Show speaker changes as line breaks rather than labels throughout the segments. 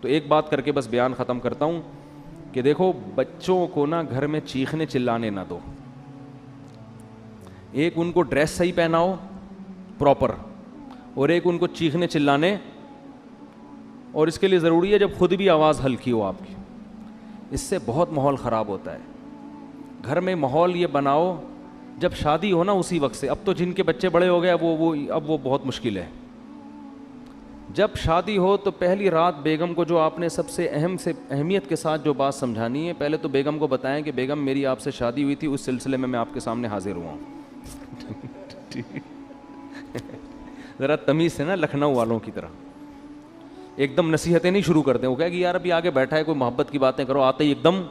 تو ایک بات کر کے بس بیان ختم کرتا ہوں کہ دیکھو بچوں کو نا گھر میں چیخنے چلانے نہ دو. ایک ان کو ڈریس صحیح پہناؤ پراپر, اور ایک ان کو چیخنے چلانے, اور اس کے لیے ضروری ہے جب خود بھی آواز ہلکی ہو آپ کی, اس سے بہت ماحول خراب ہوتا ہے. گھر میں ماحول یہ بناؤ جب شادی ہو نا اسی وقت سے. اب تو جن کے بچے بڑے ہو گئے اب وہ بہت مشکل ہے. جب شادی ہو تو پہلی رات بیگم کو جو آپ نے سب سے اہمیت کے ساتھ جو بات سمجھانی ہے, پہلے تو بیگم کو بتائیں کہ بیگم میری آپ سے شادی ہوئی تھی, اس سلسلے میں آپ کے سامنے حاضر ہوا ہوں. ذرا تمیز سے نا, لکھنؤ والوں کی طرح ایک دم نصیحتیں نہیں شروع کرتے. وہ کہے کہ یار ابھی آگے بیٹھا ہے کوئی محبت کی باتیں کرو, آتے ہی ایک دم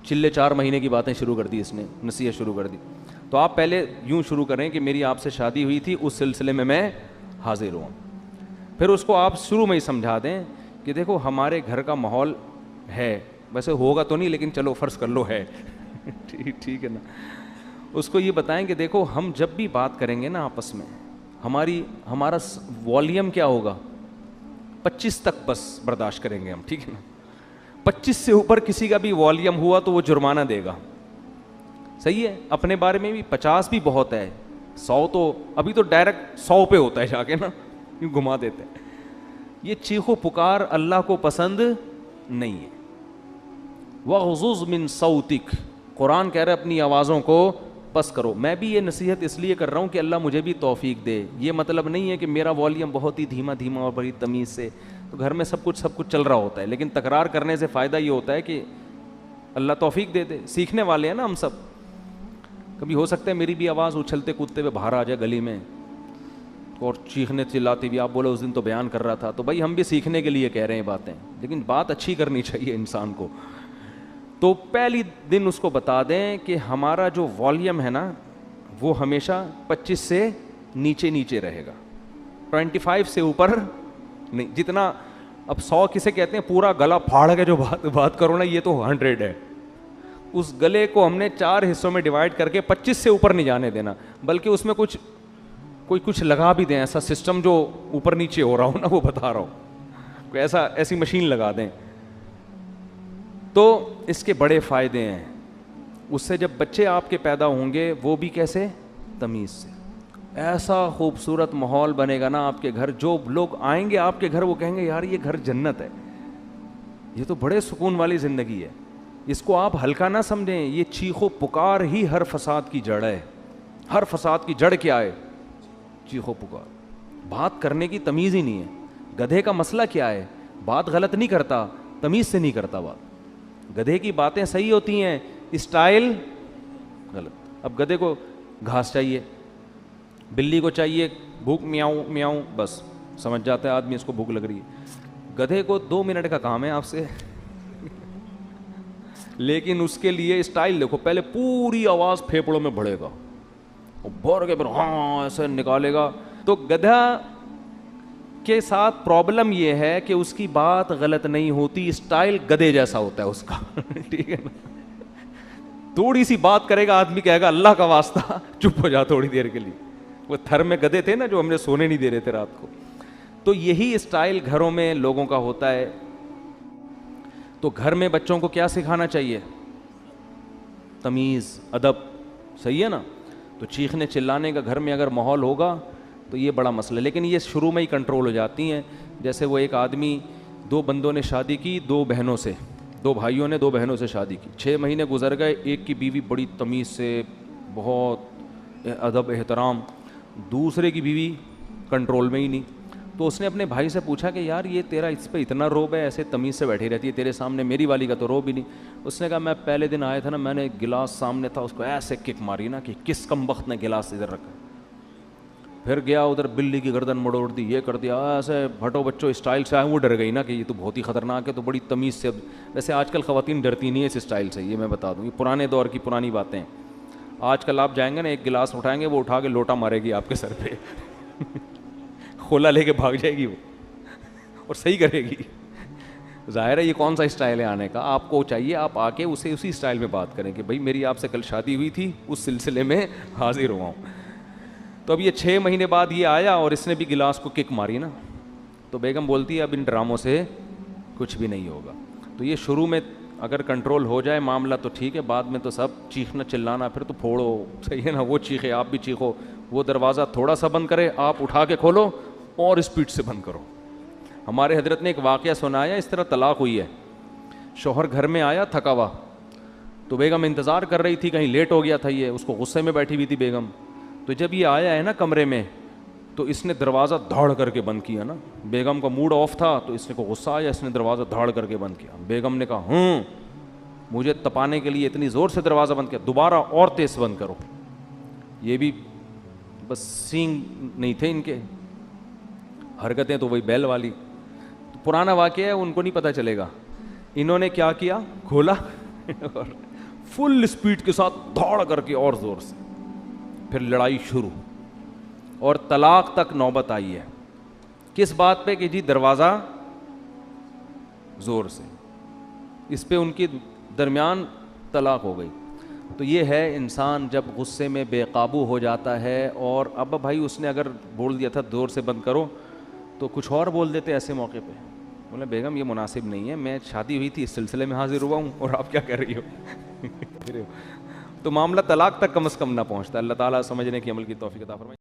چلے 4 مہینے کی باتیں شروع کر دی, اس نے نصیحت شروع کر دی. تو آپ پہلے یوں شروع کریں کہ میری آپ سے شادی ہوئی تھی, اس سلسلے میں حاضر ہوں. پھر اس کو آپ شروع میں ہی سمجھا دیں کہ دیکھو ہمارے گھر کا ماحول ہے, ویسے ہوگا تو نہیں لیکن چلو فرض کر لو ہے. ٹھیک ہے نا. اس کو یہ بتائیں کہ دیکھو ہم جب بھی بات کریں گے نا آپس میں, ہمارا والیوم کیا ہوگا, 25 تک بس برداشت کریں گے ہم, ٹھیک ہے نا. 25 سے اوپر کسی کا بھی والیوم ہوا تو وہ جرمانہ دے گا. صحیح ہے. اپنے بارے میں بھی 50 بھی بہت ہے, 100 تو ابھی تو ڈائریکٹ 100 پہ ہوتا ہے جا کے نا, یوں گھما دیتے ہیں. یہ چیخو پکار اللہ کو پسند نہیں ہے. وَغْضُضْ مِن صَوْتِكَ, قرآن کہہ رہا ہے اپنی آوازوں کو پس کرو. میں بھی یہ نصیحت اس لیے کر رہا ہوں کہ اللہ مجھے بھی توفیق دے. یہ مطلب نہیں ہے کہ میرا والیوم بہت ہی دھیما اور بڑی تمیز سے, تو گھر میں سب کچھ چل رہا ہوتا ہے, لیکن تکرار کرنے سے فائدہ یہ ہوتا ہے کہ اللہ توفیق دے دے. سیکھنے والے ہیں نا ہم سب. کبھی ہو سکتا ہے میری بھی آواز اچھلتے کودتے ہوئے باہر آ جائے گلی میں اور چیخنے چلاتی بھی, آپ بولے اس دن تو بیان کر رہا تھا, تو بھائی ہم بھی سیکھنے کے لیے کہہ رہے ہیں باتیں, لیکن بات اچھی کرنی چاہیے انسان کو. تو پہلی دن اس کو بتا دیں کہ ہمارا جو والیوم ہے نا وہ ہمیشہ 25 سے نیچے رہے گا, 25 سے اوپر نہیں. جتنا اب 100 کسے کہتے ہیں, پورا گلا پھاڑ کے جو بات کرو نا, یہ تو 100 ہے. اس گلے کو ہم نے 4 حصوں میں ڈیوائڈ کر کے 25 سے اوپر نہیں جانے دینا, بلکہ اس میں کچھ لگا بھی دیں, ایسا سسٹم جو اوپر نیچے ہو رہا ہو نا, وہ بتا رہا ہوں, کوئی ایسی مشین لگا دیں. تو اس کے بڑے فائدے ہیں. اس سے جب بچے آپ کے پیدا ہوں گے وہ بھی کیسے, تمیز سے. ایسا خوبصورت ماحول بنے گا نا آپ کے گھر, جو لوگ آئیں گے آپ کے گھر وہ کہیں گے یار یہ گھر جنت ہے, یہ تو بڑے سکون والی زندگی ہے. اس کو آپ ہلکا نہ سمجھیں, یہ چیخو پکار ہی ہر فساد کی جڑ ہے. ہر فساد کی جڑ کیا ہے, چیخو پکار. بات کرنے کی تمیز ہی نہیں ہے. گدھے کا مسئلہ کیا ہے, بات غلط نہیں کرتا, تمیز سے نہیں کرتا بات. گدھے کی باتیں صحیح ہوتی ہیں, اسٹائل غلط. اب گدھے کو گھاس چاہیے, بلی کو چاہیے بھوک, میاؤں میاؤں, بس سمجھ جاتا ہے آدمی اس کو بھوک لگ رہی ہے. گدھے کو 2 منٹ کا کام ہے آپ سے, لیکن اس کے لیے اسٹائل دیکھو, پہلے پوری آواز پھیپڑوں میں بڑھے گا, بھر کے پھر ہاں ایسے نکالے گا. تو گدھا کے ساتھ پرابلم یہ ہے کہ اس کی بات غلط نہیں ہوتی, اسٹائل گدھے جیسا ہوتا ہے اس کا. ٹھیک ہے نا. تھوڑی سی بات کرے گا آدمی کہے گا اللہ کا واسطہ چپ ہو جا تھوڑی دیر کے لیے. وہ تھر میں گدھے تھے نا جو ہم نے سونے نہیں دے رہے تھے رات کو. تو یہی اسٹائل گھروں میں لوگوں کا ہوتا ہے. تو گھر میں بچوں کو کیا سکھانا چاہیے, تمیز, ادب. صحیح ہے نا. تو چیخنے چلانے کا گھر میں اگر ماحول ہوگا تو یہ بڑا مسئلہ ہے, لیکن یہ شروع میں ہی کنٹرول ہو جاتی ہیں. جیسے وہ ایک آدمی, 2 بندوں نے شادی کی 2 بہنوں سے, 2 بھائیوں نے 2 بہنوں سے شادی کی. 6 مہینے گزر گئے, ایک کی بیوی بڑی تمیز سے, بہت ادب احترام, دوسرے کی بیوی کنٹرول میں ہی نہیں. تو اس نے اپنے بھائی سے پوچھا کہ یار یہ تیرا اس پہ اتنا روب ہے, ایسے تمیز سے بیٹھی رہتی ہے تیرے سامنے, میری والی کا تو روب ہی نہیں. اس نے کہا میں پہلے دن آیا تھا نا, میں نے گلاس سامنے تھا اس کو ایسے کک ماری نا کہ کس کم وقت نے گلاس ادھر رکھا. پھر گیا ادھر بلی کی گردن مڑوڑ دی, یہ کر دیا, ایسے بھٹو بچوں اسٹائل سے آئے. وہ ڈر گئی نا کہ یہ تو بہت ہی خطرناک ہے, تو بڑی تمیز سے. ویسے آج کل خواتین ڈرتی نہیں ہے اس اسٹائل سے, یہ میں بتا دوں, یہ پرانے دور کی پرانی باتیں. آج کل آپ جائیں گے نا, ایک گلاس اٹھائیں گے, وہ اٹھا کے لوٹا مارے گی آپ کے سر پہ, کھولا لے کے بھاگ جائے گی وہ, اور صحیح کرے گی. ظاہر ہے یہ کون سا اسٹائل ہے آنے کا. آپ کو چاہیے آپ آ کے اسے اسی اسٹائل میں بات کریں کہ بھائی میری آپ سے کل شادی ہوئی تھی, اس سلسلے میں حاضر ہوا ہوں. تو اب یہ 6 مہینے بعد یہ آیا اور اس نے بھی گلاس کو کک ماری نا. تو بیگم بولتی ہے اب ان ڈراموں سے کچھ بھی نہیں ہوگا. تو یہ شروع میں اگر کنٹرول ہو جائے معاملہ تو ٹھیک ہے, بعد میں تو سب چیخنا چلانا, پھر تو پھوڑو, صحیح ہے نا, وہ چیخے آپ بھی چیخو, وہ دروازہ تھوڑا سا بند کرے آپ اٹھا کے کھولو اور اسپیڈ سے بند کرو. ہمارے حضرت نے ایک واقعہ سنایا, اس طرح طلاق ہوئی ہے. شوہر گھر میں آیا تھکا ہوا, تو بیگم انتظار کر رہی تھی, کہیں لیٹ ہو گیا تھا, یہ اس کو غصے میں بیٹھی ہوئی تھی بیگم. تو جب یہ آیا ہے نا کمرے میں, تو اس نے دروازہ دھاڑ کر کے بند کیا نا. بیگم کا موڈ آف تھا تو اس نے کو غصہ آیا, اس نے دروازہ دھاڑ کر کے بند کیا. بیگم نے کہا مجھے تپانے کے لیے اتنی زور سے دروازہ بند کیا, دوبارہ اور تیز بند کرو. یہ بھی بس سینگ نہیں تھے ان کے, حرکتیں تو وہی بیل والی. تو پرانا واقعہ ہے, ان کو نہیں پتہ چلے گا. انہوں نے کیا کیا, کھولا اور فل اسپیڈ کے ساتھ دھاڑ کر کے اور زور سے, پھر لڑائی شروع اور طلاق تک نوبت آئی ہے. کس بات پہ کہ جی دروازہ زور سے, اس پہ ان کے درمیان طلاق ہو گئی. تو یہ ہے انسان جب غصے میں بے قابو ہو جاتا ہے, اور اب بھائی اس نے اگر بول دیا تھا زور سے بند کرو تو کچھ اور بول دیتے ایسے موقع پہ. بولے بیگم یہ مناسب نہیں ہے, میں شادی ہوئی تھی اس سلسلے میں حاضر ہوا ہوں اور آپ کیا کہہ رہی ہو. تو معاملہ طلاق تک کم از کم نہ پہنچتا. اللہ تعالیٰ سمجھنے کی عمل کی توفیق عطا فرمائے.